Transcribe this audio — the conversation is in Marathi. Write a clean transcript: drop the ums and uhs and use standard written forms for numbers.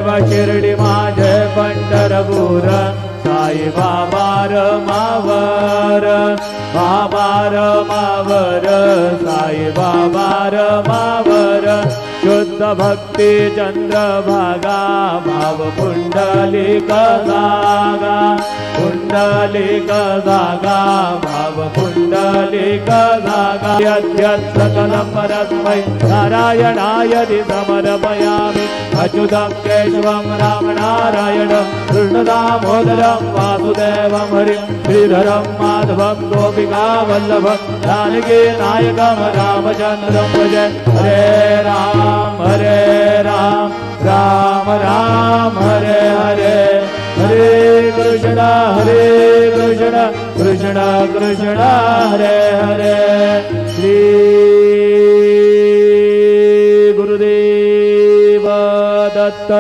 शिर्डी माझे पंढरपूर साई बाबा रमावर बाबा रमावर साई बाबा रमावर शुद्ध भक्ती चंद्रभागा भाव पुंडलिक जागा पुंडलिक जागा भाव पुंडलिक जागा यद्यत् सकलं परस्मै नारायणाय समर्पयामि अच्युतं केशवं रामनारायणं कृष्णदामोदरं वासुदेवं हरिं श्रीधरं माधवं गोपिकावल्लभं जानकी नायकं रामचन्द्रं भजे हरे राम राम राम हरे हरे हरे कृष्ण कृष्ण कृष्ण हरे हरे श्री गुरुदेव दत्त।